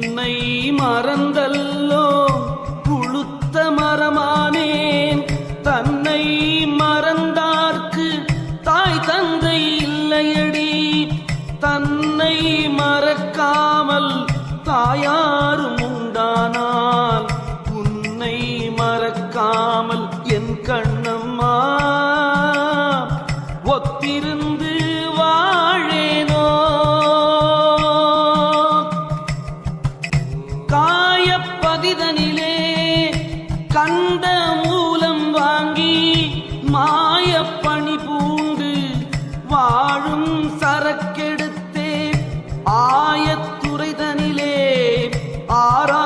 உன்னை மறந்தல்லோ புழுத்த மரமானேன். தன்னை மறந்தார்க்கு தாய் தந்தை இல்லையடி. தன்னை மறக்காமல் தாயாரும் உண்டானால் உன்னை மறக்காமல் என் கண்ணம்மா ஒத்திருந்து வாழேனோ. காயப்பதிதனிலே கண்ட மூலம் வாங்கி மாயப்பணி பூண்டு வாழும் சரக்கெடுத்தே ஆயத்துறைதனிலே ஆரா